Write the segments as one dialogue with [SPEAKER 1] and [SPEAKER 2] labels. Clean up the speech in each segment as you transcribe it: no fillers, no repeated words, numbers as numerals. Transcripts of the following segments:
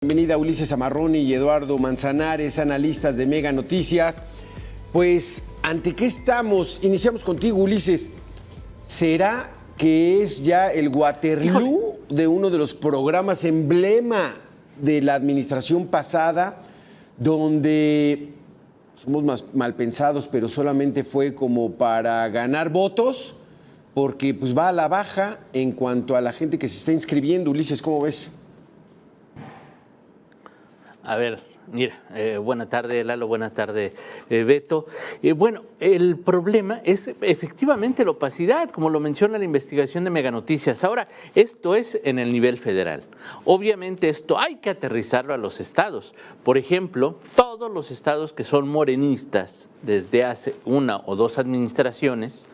[SPEAKER 1] bienvenida a Ulises Amarroni y Eduardo Manzanares, analistas de Mega Noticias. Pues, ¿ante qué estamos? Iniciamos contigo, Ulises. ¿Será que es ya el Waterloo de uno de los programas emblema de la administración pasada, donde somos más mal pensados, pero solamente fue como para ganar votos, porque pues va a la baja en cuanto a la gente que se está inscribiendo? Ulises, ¿cómo ves?
[SPEAKER 2] A ver, mira, buena tarde Lalo, buena tarde Beto. Bueno, el problema es efectivamente la opacidad, como lo menciona la investigación de Mega Noticias. Ahora, esto es en el nivel federal. Obviamente esto hay que aterrizarlo a los estados. Por ejemplo, todos los estados que son morenistas desde hace una o dos administraciones,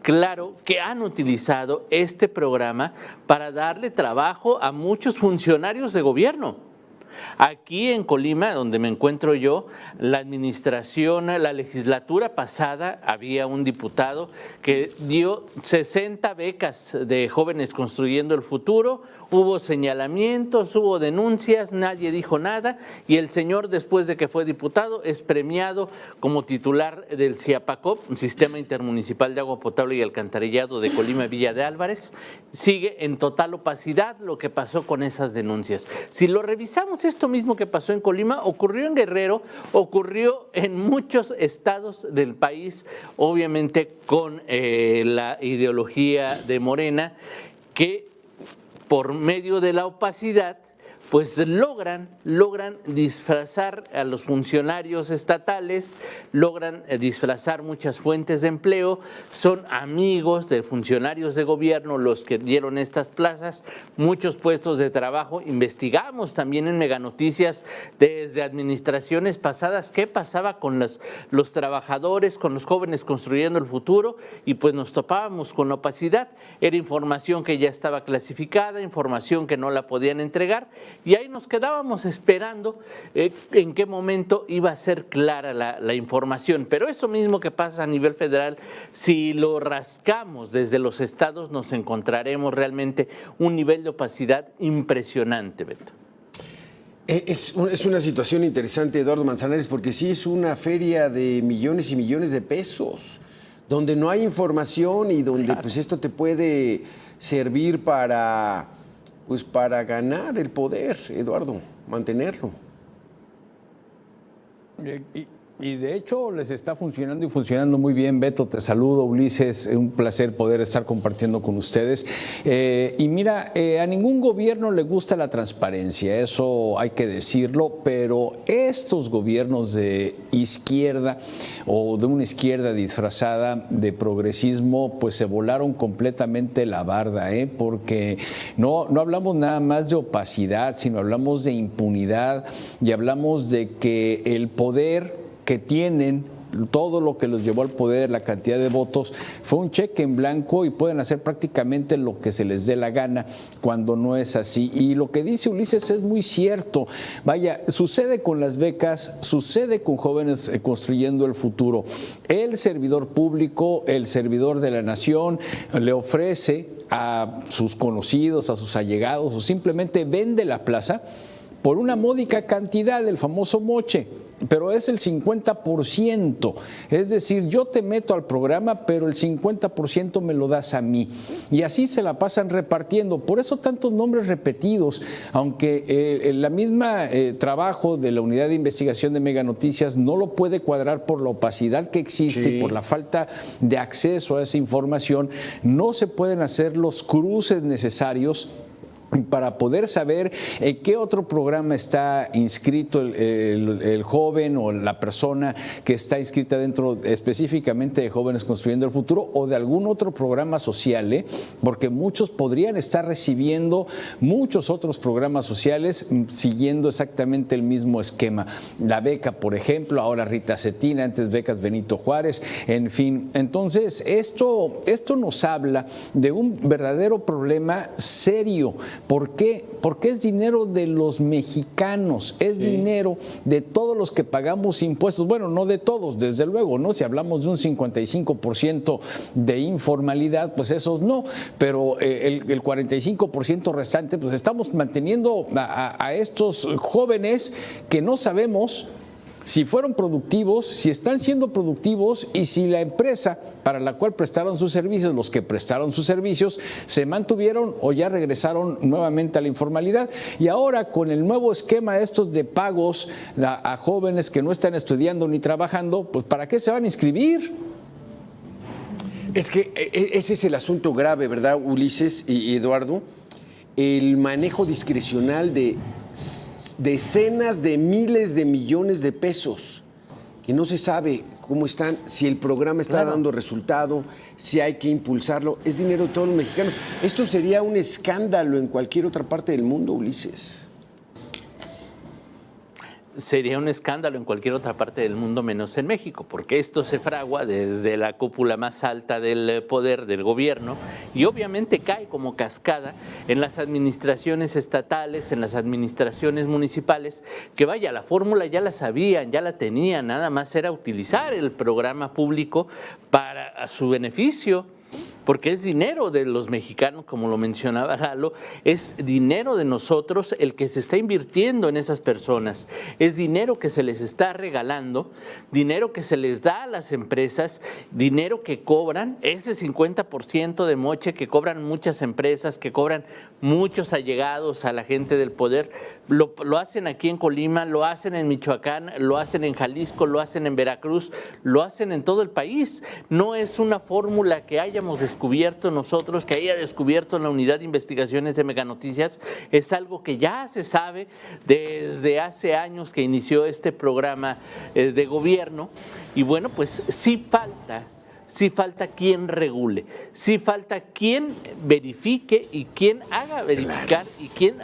[SPEAKER 2] claro que han utilizado este programa para darle trabajo a muchos funcionarios de gobierno. Aquí en Colima, donde me encuentro yo, la legislatura pasada, había un diputado que dio 60 becas de Jóvenes Construyendo el Futuro. Hubo señalamientos, hubo denuncias, nadie dijo nada, y el señor, después de que fue diputado, es premiado como titular del CIAPACOP, un Sistema Intermunicipal de Agua Potable y Alcantarillado de Colima y Villa de Álvarez. Sigue en total opacidad lo que pasó con esas denuncias. Si lo revisamos, esto mismo que pasó en Colima ocurrió en Guerrero, ocurrió en muchos estados del país, obviamente con la ideología de Morena, que por medio de la opacidad, pues logran disfrazar a los funcionarios estatales, logran disfrazar muchas fuentes de empleo, son amigos de funcionarios de gobierno los que dieron estas plazas, muchos puestos de trabajo. Investigamos también en Mega Noticias desde administraciones pasadas qué pasaba con los trabajadores, con los Jóvenes Construyendo el Futuro, y pues nos topábamos con la opacidad. Era información que ya estaba clasificada, información que no la podían entregar, y ahí nos quedábamos esperando en qué momento iba a ser clara la información. Pero eso mismo que pasa a nivel federal, si lo rascamos desde los estados, nos encontraremos realmente un nivel de opacidad impresionante, Beto.
[SPEAKER 1] Es una situación interesante, Eduardo Manzanares, porque sí es una feria de millones y millones de pesos, donde no hay información y donde pues esto te puede servir para ganar el poder, Eduardo, mantenerlo.
[SPEAKER 3] Y de hecho les está funcionando y funcionando muy bien. Beto, te saludo. Ulises, un placer poder estar compartiendo con ustedes. Y mira, a ningún gobierno le gusta la transparencia, eso hay que decirlo, pero estos gobiernos de izquierda o de una izquierda disfrazada de progresismo, pues se volaron completamente la barda, porque no hablamos nada más de opacidad, sino hablamos de impunidad y hablamos de que el poder que tienen, todo lo que los llevó al poder, la cantidad de votos, fue un cheque en blanco y pueden hacer prácticamente lo que se les dé la gana cuando no es así. Y lo que dice Ulises es muy cierto. Vaya, sucede con las becas, sucede con Jóvenes Construyendo el Futuro. El servidor público, el servidor de la nación, le ofrece a sus conocidos, a sus allegados, o simplemente vende la plaza por una módica cantidad, el famoso moche, pero es el 50%, es decir, yo te meto al programa, pero el 50% me lo das a mí, y así se la pasan repartiendo. Por eso tantos nombres repetidos, aunque la misma trabajo de la unidad de investigación de Mega Noticias no lo puede cuadrar por la opacidad que existe y por la falta de acceso a esa información, no se pueden hacer los cruces necesarios para poder saber en qué otro programa está inscrito el joven o la persona que está inscrita dentro específicamente de Jóvenes Construyendo el Futuro o de algún otro programa social, porque muchos podrían estar recibiendo muchos otros programas sociales siguiendo exactamente el mismo esquema. La beca, por ejemplo, ahora Rita Cetina, antes becas Benito Juárez, en fin. Entonces, esto nos habla de un verdadero problema serio, ¿Por qué? Porque es dinero de los mexicanos, es dinero de todos los que pagamos impuestos. Bueno, no de todos, desde luego, ¿no? Si hablamos de un 55% de informalidad, pues esos no, pero el 45% restante, pues estamos manteniendo a estos jóvenes que no sabemos si fueron productivos, si están siendo productivos y si la empresa para la cual prestaron sus servicios, los que prestaron sus servicios, se mantuvieron o ya regresaron nuevamente a la informalidad. Y ahora con el nuevo esquema estos de pagos a jóvenes que no están estudiando ni trabajando, pues ¿para qué se van a inscribir?
[SPEAKER 1] Es que ese es el asunto grave, ¿verdad, Ulises y Eduardo? El manejo discrecional de decenas de miles de millones de pesos, que no se sabe cómo están, si el programa está dando resultado, si hay que impulsarlo. Es dinero de todos los mexicanos. Esto sería un escándalo en cualquier otra parte del mundo, Ulises.
[SPEAKER 2] Sería un escándalo en cualquier otra parte del mundo menos en México, porque esto se fragua desde la cúpula más alta del poder del gobierno y obviamente cae como cascada en las administraciones estatales, en las administraciones municipales, que vaya, la fórmula ya la sabían, ya la tenían, nada más era utilizar el programa público para su beneficio. Porque es dinero de los mexicanos, como lo mencionaba Lalo, es dinero de nosotros el que se está invirtiendo en esas personas, es dinero que se les está regalando, dinero que se les da a las empresas, dinero que cobran, ese 50% de moche que cobran muchas empresas, que cobran muchos allegados a la gente del poder, lo hacen aquí en Colima, lo hacen en Michoacán, lo hacen en Jalisco, lo hacen en Veracruz, lo hacen en todo el país. No es una fórmula que hayamos descubierto nosotros, que haya descubierto en la Unidad de Investigaciones de Meganoticias, es algo que ya se sabe desde hace años que inició este programa de gobierno. Y bueno, pues sí falta quien regule, sí falta quien verifique y quien haga verificar y quien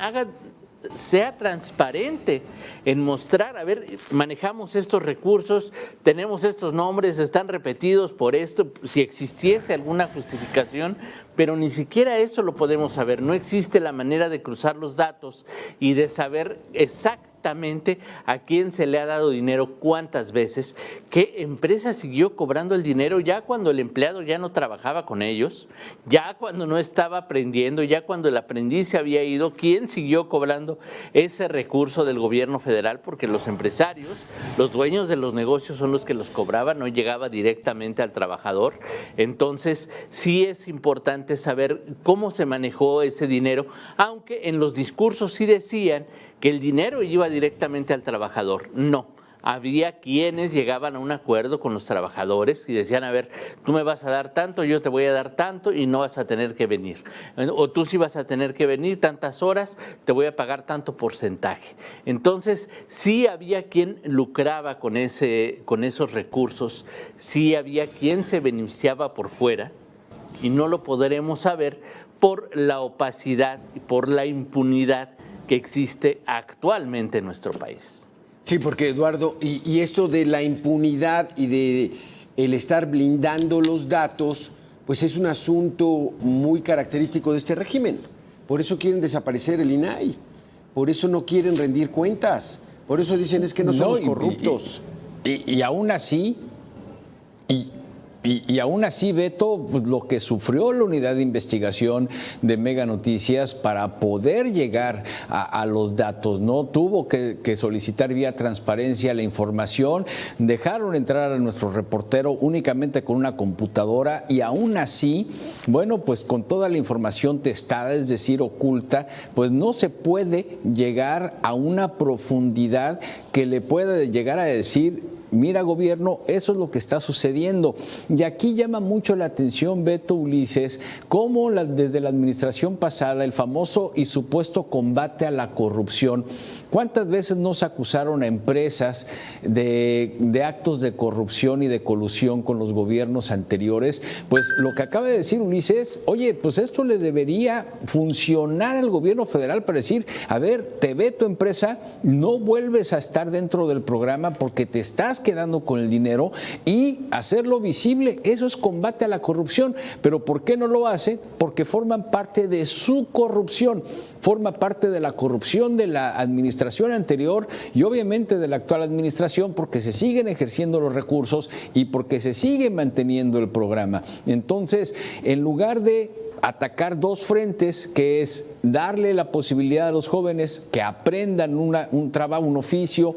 [SPEAKER 2] sea transparente en mostrar, a ver, manejamos estos recursos, tenemos estos nombres, están repetidos por esto, si existiese alguna justificación, pero ni siquiera eso lo podemos saber. No existe la manera de cruzar los datos y de saber exactamente a quién se le ha dado dinero, cuántas veces, qué empresa siguió cobrando el dinero ya cuando el empleado ya no trabajaba con ellos, ya cuando no estaba aprendiendo, ya cuando el aprendiz se había ido, quién siguió cobrando ese recurso del gobierno federal, porque los empresarios, los dueños de los negocios son los que los cobraban, no llegaba directamente al trabajador. Entonces sí es importante saber cómo se manejó ese dinero, aunque en los discursos sí decían que el dinero iba directamente al trabajador. No, había quienes llegaban a un acuerdo con los trabajadores y decían, a ver, tú me vas a dar tanto, yo te voy a dar tanto y no vas a tener que venir. O tú sí vas a tener que venir tantas horas, te voy a pagar tanto porcentaje. Entonces, sí había quien lucraba con esos recursos, sí había quien se beneficiaba por fuera y no lo podremos saber por la opacidad y por la impunidad que existe actualmente en nuestro país.
[SPEAKER 1] Sí, porque Eduardo, y esto de la impunidad y de el estar blindando los datos, pues es un asunto muy característico de este régimen. Por eso quieren desaparecer el INAI, por eso no quieren rendir cuentas, por eso dicen es que no somos corruptos.
[SPEAKER 3] Y aún así, y aún así, Beto, pues, lo que sufrió la Unidad de Investigación de Meganoticias para poder llegar a los datos, ¿no? Tuvo que solicitar vía transparencia la información, dejaron entrar a nuestro reportero únicamente con una computadora y aún así, bueno, pues con toda la información testada, es decir, oculta, pues no se puede llegar a una profundidad que le pueda llegar a decir, mira, gobierno, eso es lo que está sucediendo. Y aquí llama mucho la atención, Beto, Ulises, cómo desde la administración pasada, el famoso y supuesto combate a la corrupción, ¿cuántas veces nos acusaron a empresas de actos de corrupción y de colusión con los gobiernos anteriores? Pues lo que acaba de decir Ulises, oye, pues esto le debería funcionar al gobierno federal para decir, a ver, te ve tu empresa, no vuelves a estar dentro del programa porque te estás estás quedando con el dinero y hacerlo visible. Eso es combate a la corrupción. Pero ¿por qué no lo hace? Porque forman parte de su corrupción, forma parte de la corrupción de la administración anterior y obviamente de la actual administración, porque se siguen ejerciendo los recursos y porque se sigue manteniendo el programa. Entonces, en lugar de atacar dos frentes, que es darle la posibilidad a los jóvenes que aprendan un trabajo, un oficio,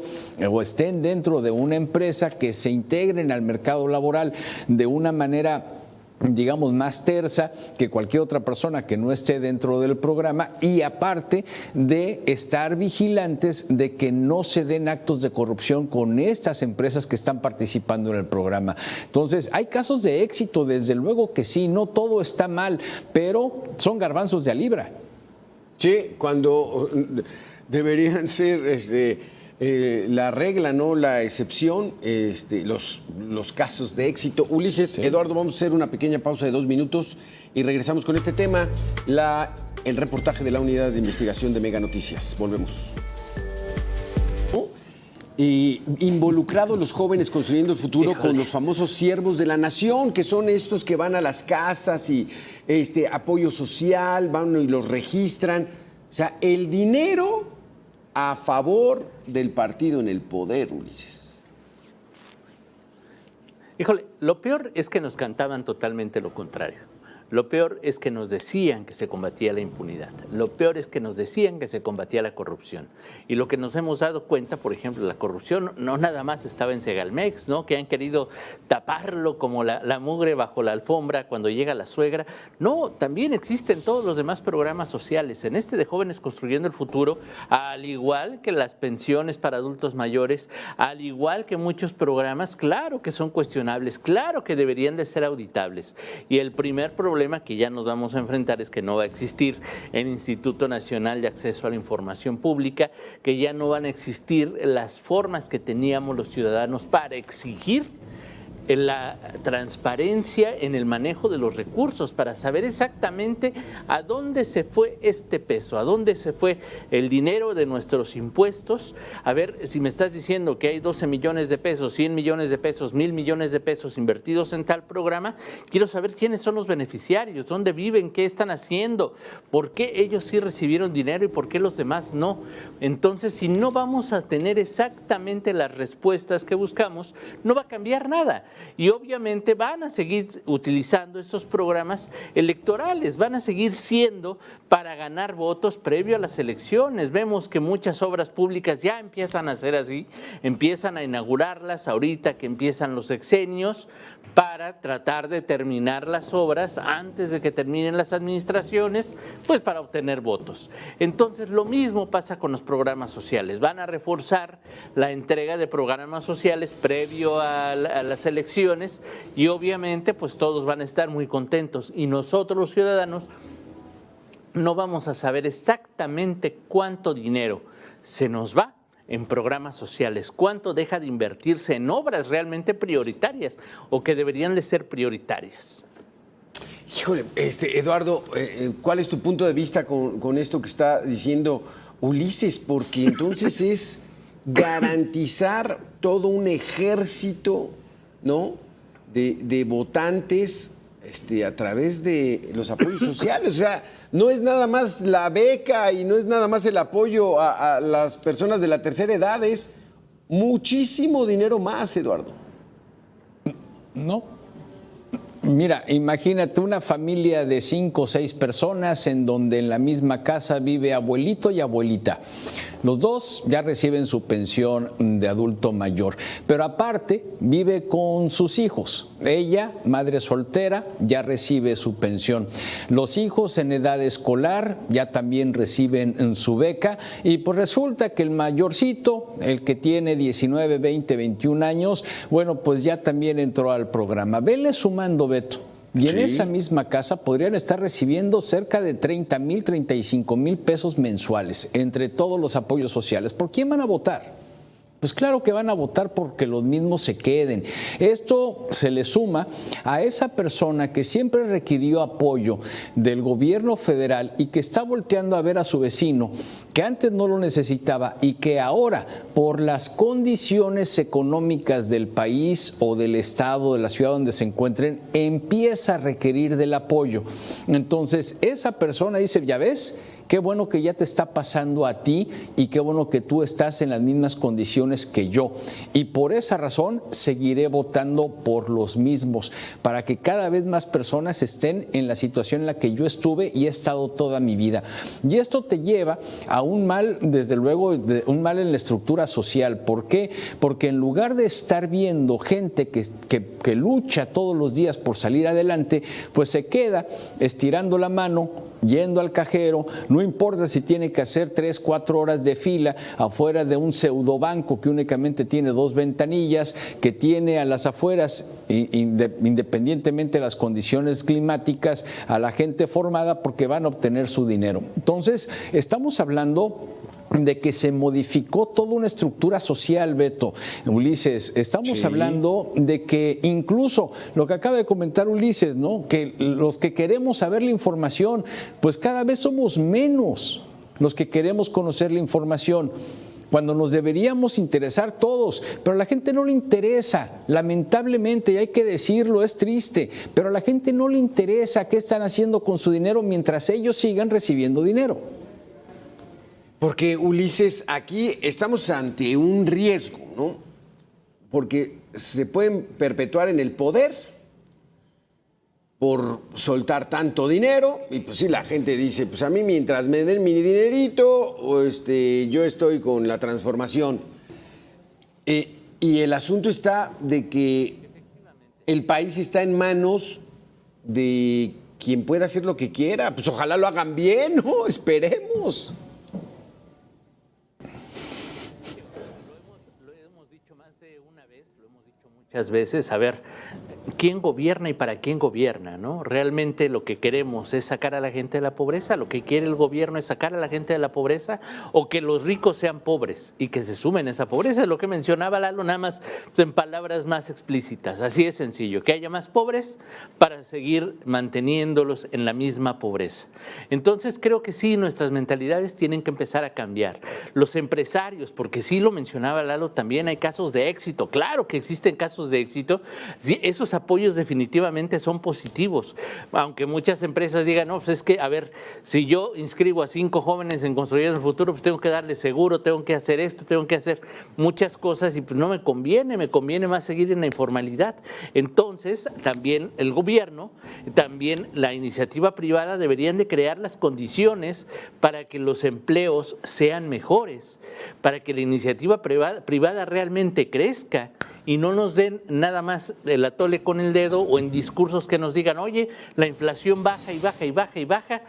[SPEAKER 3] o estén dentro de una empresa, que se integren al mercado laboral de una manera, digamos, más tersa que cualquier otra persona que no esté dentro del programa, y aparte de estar vigilantes de que no se den actos de corrupción con estas empresas que están participando en el programa. Entonces, hay casos de éxito, desde luego que sí, no todo está mal, pero son garbanzos de a libra.
[SPEAKER 1] Sí, cuando deberían ser la regla, no la excepción, los casos de éxito. Ulises, sí. Eduardo, vamos a hacer una pequeña pausa de 2 minutos y regresamos con este tema, el reportaje de la Unidad de Investigación de Mega Noticias. Volvemos. Y involucrados los jóvenes construyendo el futuro, con los famosos siervos de la nación, que son estos que van a las casas y apoyo social, van y los registran. O sea, el dinero a favor del partido en el poder, Ulises.
[SPEAKER 2] Híjole, lo peor es que nos cantaban totalmente lo contrario. Lo peor es que nos decían que se combatía la impunidad. Lo peor es que nos decían que se combatía la corrupción. Y lo que nos hemos dado cuenta, por ejemplo, la corrupción no nada más estaba en Segalmex, ¿no? Que han querido taparlo como la mugre bajo la alfombra cuando llega la suegra. No, también existen todos los demás programas sociales. En este de Jóvenes Construyendo el Futuro, al igual que las pensiones para adultos mayores, al igual que muchos programas, claro que son cuestionables, claro que deberían de ser auditables. Y el primer problema que ya nos vamos a enfrentar es que no va a existir el Instituto Nacional de Acceso a la Información Pública, que ya no van a existir las formas que teníamos los ciudadanos para exigir la transparencia en el manejo de los recursos, para saber exactamente a dónde se fue este peso, a dónde se fue el dinero de nuestros impuestos. A ver, si me estás diciendo que hay 12 millones de pesos, 100 millones de pesos, 1,000 millones de pesos invertidos en tal programa, quiero saber quiénes son los beneficiarios, dónde viven, qué están haciendo, por qué ellos sí recibieron dinero y por qué los demás no. Entonces, si no vamos a tener exactamente las respuestas que buscamos, no va a cambiar nada. Y obviamente van a seguir utilizando estos programas electorales, van a seguir siendo para ganar votos previo a las elecciones. Vemos que muchas obras públicas ya empiezan a ser así, empiezan a inaugurarlas ahorita que empiezan los sexenios, para tratar de terminar las obras antes de que terminen las administraciones, pues para obtener votos. Entonces, lo mismo pasa con los programas sociales. Van a reforzar la entrega de programas sociales previo a las elecciones y obviamente pues todos van a estar muy contentos y nosotros los ciudadanos no vamos a saber exactamente cuánto dinero se nos va en programas sociales, cuánto deja de invertirse en obras realmente prioritarias o que deberían de ser prioritarias.
[SPEAKER 1] Híjole, Eduardo, ¿cuál es tu punto de vista con esto que está diciendo Ulises? Porque entonces es garantizar todo un ejército, ¿no?, de votantes a través de los apoyos sociales. O sea, no es nada más la beca y no es nada más el apoyo a las personas de la tercera edad, es muchísimo dinero más, Eduardo.
[SPEAKER 3] No. Mira, imagínate una familia de 5 o 6 personas en donde en la misma casa vive abuelito y abuelita. Los dos ya reciben su pensión de adulto mayor, pero aparte vive con sus hijos. Ella, madre soltera, ya recibe su pensión. Los hijos en edad escolar ya también reciben su beca y pues resulta que el mayorcito, el que tiene 19, 20, 21 años, bueno, pues ya también entró al programa. Vele sumando, Beto. Y en esa misma casa podrían estar recibiendo cerca de 30,000, 35,000 pesos mensuales entre todos los apoyos sociales. ¿Por quién van a votar? Pues claro que van a votar porque los mismos se queden. Esto se le suma a esa persona que siempre requirió apoyo del gobierno federal y que está volteando a ver a su vecino, que antes no lo necesitaba y que ahora, por las condiciones económicas del país o del estado, de la ciudad donde se encuentren, empieza a requerir del apoyo. Entonces, esa persona dice, ya ves, qué bueno que ya te está pasando a ti y qué bueno que tú estás en las mismas condiciones que yo. Y por esa razón seguiré votando por los mismos, para que cada vez más personas estén en la situación en la que yo estuve y he estado toda mi vida. Y esto te lleva a un mal, desde luego, un mal en la estructura social. ¿Por qué? Porque en lugar de estar viendo gente que lucha todos los días por salir adelante, pues se queda estirando la mano, yendo al cajero, no importa si tiene que hacer 3, 4 horas de fila afuera de un pseudobanco que únicamente tiene 2 ventanillas, que tiene a las afueras, independientemente de las condiciones climáticas, a la gente formada porque van a obtener su dinero. Entonces, estamos hablando de que se modificó toda una estructura social, Beto, Ulises. Estamos hablando de que incluso lo que acaba de comentar Ulises, ¿no? Que los que queremos saber la información, pues cada vez somos menos los que queremos conocer la información, cuando nos deberíamos interesar todos, pero a la gente no le interesa, lamentablemente, y hay que decirlo, es triste, pero a la gente no le interesa qué están haciendo con su dinero mientras ellos sigan recibiendo dinero.
[SPEAKER 1] Porque, Ulises, aquí estamos ante un riesgo, ¿no? Porque se pueden perpetuar en el poder por soltar tanto dinero y pues sí, la gente dice, pues a mí mientras me den mi dinerito, yo estoy con la transformación. Y el asunto está de que el país está en manos de quien pueda hacer lo que quiera. Pues ojalá lo hagan bien, ¿no? Esperemos.
[SPEAKER 2] Muchas veces, a ver, ¿quién gobierna y para quién gobierna, no? Realmente lo que queremos es sacar a la gente de la pobreza, lo que quiere el gobierno es sacar a la gente de la pobreza o que los ricos sean pobres y que se sumen a esa pobreza, es lo que mencionaba Lalo, nada más en palabras más explícitas, así de sencillo, que haya más pobres para seguir manteniéndolos en la misma pobreza. Entonces creo que sí, nuestras mentalidades tienen que empezar a cambiar. Los empresarios, porque sí lo mencionaba Lalo, también hay casos de éxito, claro que existen casos de éxito, sí, esos apoyos definitivamente son positivos, aunque muchas empresas digan, no, pues es que, a ver, si yo inscribo a 5 jóvenes en Construyendo el Futuro, pues tengo que darles seguro, tengo que hacer esto, tengo que hacer muchas cosas y pues no me conviene más seguir en la informalidad. Entonces, también el gobierno, también la iniciativa privada deberían de crear las condiciones para que los empleos sean mejores, para que la iniciativa privada realmente crezca y no nos den nada más el atole con el dedo o en discursos que nos digan, oye, la inflación baja y baja y baja y baja,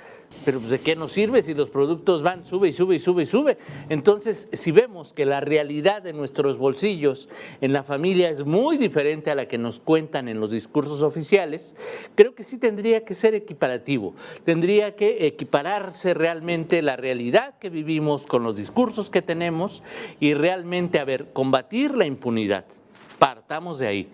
[SPEAKER 2] pero pues, ¿de qué nos sirve si los productos van, sube y sube y sube y sube? Entonces, si vemos que la realidad de nuestros bolsillos en la familia es muy diferente a la que nos cuentan en los discursos oficiales, creo que sí tendría que ser equiparativo, tendría que equipararse realmente la realidad que vivimos con los discursos que tenemos y realmente, a ver, combatir la impunidad. Partamos de ahí.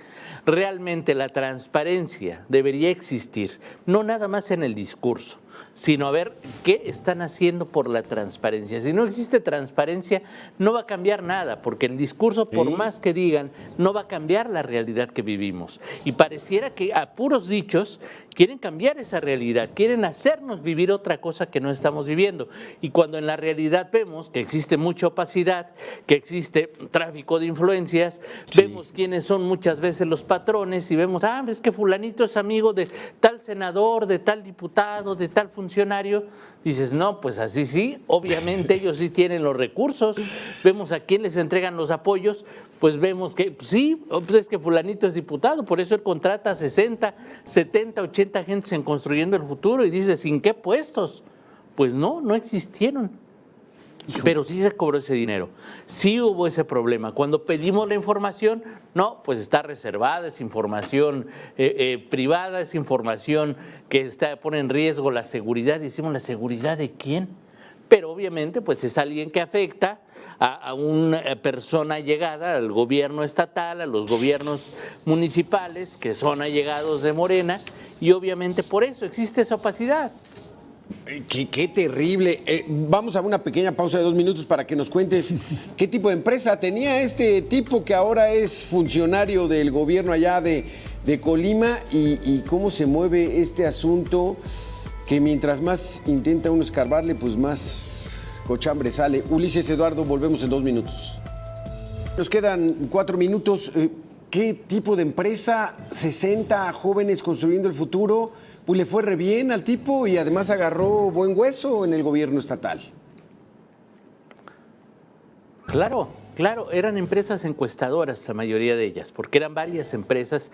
[SPEAKER 2] Realmente la transparencia debería existir, no nada más en el discurso, sino a ver qué están haciendo por la transparencia. Si no existe transparencia, no va a cambiar nada, porque el discurso, por más que digan, no va a cambiar la realidad que vivimos. Y pareciera que a puros dichos quieren cambiar esa realidad, quieren hacernos vivir otra cosa que no estamos viviendo. Y cuando en la realidad vemos que existe mucha opacidad, que existe tráfico de influencias, vemos quiénes son muchas veces los patrones y vemos, es que fulanito es amigo de tal senador, de tal diputado, de tal funcionario, dices, no, pues así sí, obviamente ellos sí tienen los recursos, vemos a quién les entregan los apoyos, pues vemos que pues sí, pues es que fulanito es diputado, por eso él contrata 60, 70, 80 gentes en Construyendo el Futuro y dice, ¿sin qué puestos? Pues no existieron. Pero sí se cobró ese dinero, sí hubo ese problema. Cuando pedimos la información, no, pues está reservada, es información privada, es información que pone en riesgo la seguridad. Decimos, ¿la seguridad de quién? Pero obviamente pues es alguien que afecta a una persona allegada al gobierno estatal, a los gobiernos municipales, que son allegados de Morena, y obviamente por eso existe esa opacidad.
[SPEAKER 1] Qué terrible. Vamos a una pequeña pausa de 2 minutos para que nos cuentes qué tipo de empresa tenía este tipo que ahora es funcionario del gobierno allá de Colima y cómo se mueve este asunto que mientras más intenta uno escarbarle, pues más cochambre sale. Ulises, Eduardo, volvemos en 2 minutos. Nos quedan 4 minutos. ¿Qué tipo de empresa? 60 jóvenes construyendo el futuro. Pues le fue re bien al tipo y además agarró buen hueso en el gobierno estatal. Claro,
[SPEAKER 2] eran empresas encuestadoras la mayoría de ellas, porque eran varias empresas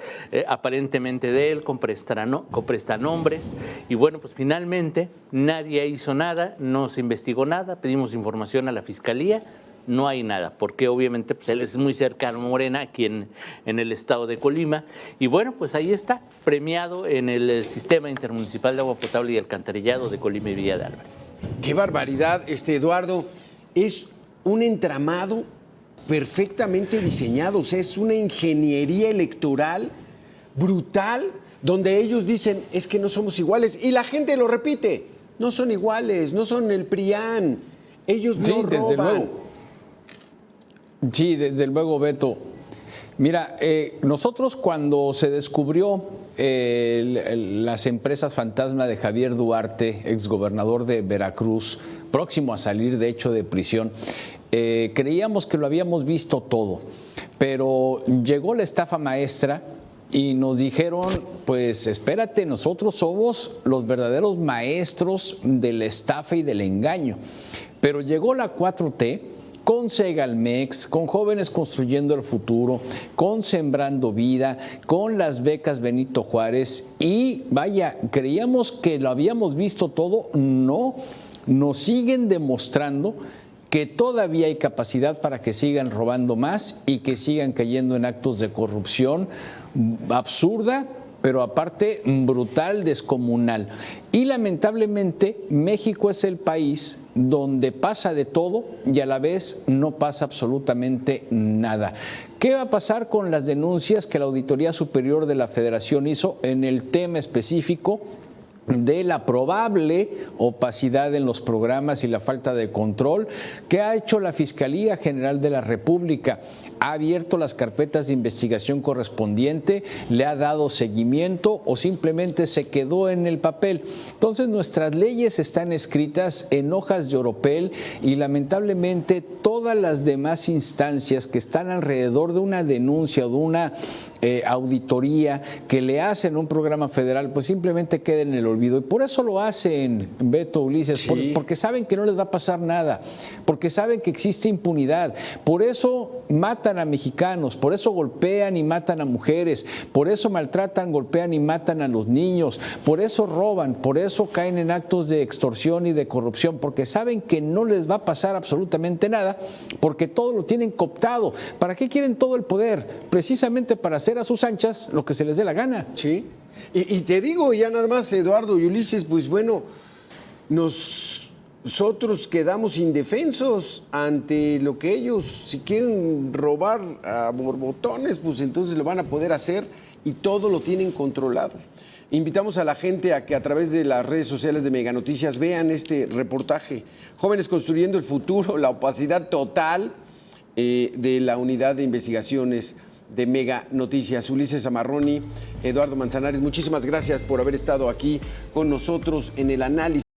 [SPEAKER 2] aparentemente de él, con prestanombres, y bueno, pues finalmente nadie hizo nada, no se investigó nada, pedimos información a la Fiscalía, no hay nada, porque obviamente pues, él es muy cercano a Morena aquí en el estado de Colima, y bueno, pues ahí está, premiado en el Sistema Intermunicipal de Agua Potable y Alcantarillado de Colima y Villa de Álvarez.
[SPEAKER 1] ¡Qué barbaridad, Eduardo! Es un entramado perfectamente diseñado, o sea, es una ingeniería electoral brutal, donde ellos dicen, es que no somos iguales, y la gente lo repite, no son iguales, no son el PRIAN, ellos no roban.
[SPEAKER 3] Sí, desde luego, Beto. Mira, nosotros cuando se descubrió las empresas fantasma de Javier Duarte, exgobernador de Veracruz, próximo a salir de hecho de prisión, creíamos que lo habíamos visto todo, pero llegó la estafa maestra y nos dijeron, pues espérate, nosotros somos los verdaderos maestros de la estafa y del engaño. Pero llegó la 4T, con Segalmex, con Jóvenes Construyendo el Futuro, con Sembrando Vida, con las becas Benito Juárez y vaya, creíamos que lo habíamos visto todo, no, nos siguen demostrando que todavía hay capacidad para que sigan robando más y que sigan cayendo en actos de corrupción absurda, pero aparte brutal, descomunal. Y lamentablemente México es el país donde pasa de todo y a la vez no pasa absolutamente nada. ¿Qué va a pasar con las denuncias que la Auditoría Superior de la Federación hizo en el tema específico de la probable opacidad en los programas y la falta de control? ¿Qué ha hecho la Fiscalía General de la República? ¿Ha abierto las carpetas de investigación correspondiente? ¿Le ha dado seguimiento o simplemente se quedó en el papel? Entonces nuestras leyes están escritas en hojas de oropel y lamentablemente todas las demás instancias que están alrededor de una denuncia o de una auditoría que le hacen a un programa federal, pues simplemente queda en el olvido. Y por eso lo hacen, Beto, Ulises, sí, porque saben que no les va a pasar nada, porque saben que existe impunidad. Por eso matan a mexicanos, por eso golpean y matan a mujeres, por eso maltratan, golpean y matan a los niños, por eso roban, por eso caen en actos de extorsión y de corrupción, porque saben que no les va a pasar absolutamente nada, porque todo lo tienen cooptado. ¿Para qué quieren todo el poder? Precisamente para hacer a sus anchas lo que se les dé la gana.
[SPEAKER 1] Sí, y te digo ya nada más, Eduardo y Ulises, pues bueno, nosotros quedamos indefensos ante lo que ellos, si quieren robar a borbotones, pues entonces lo van a poder hacer y todo lo tienen controlado. Invitamos a la gente a que a través de las redes sociales de Mega Noticias vean este reportaje. Jóvenes Construyendo el Futuro, la opacidad total de la unidad de investigaciones de Mega Noticias. Ulises Zamarroni, Eduardo Manzanares, muchísimas gracias por haber estado aquí con nosotros en el análisis.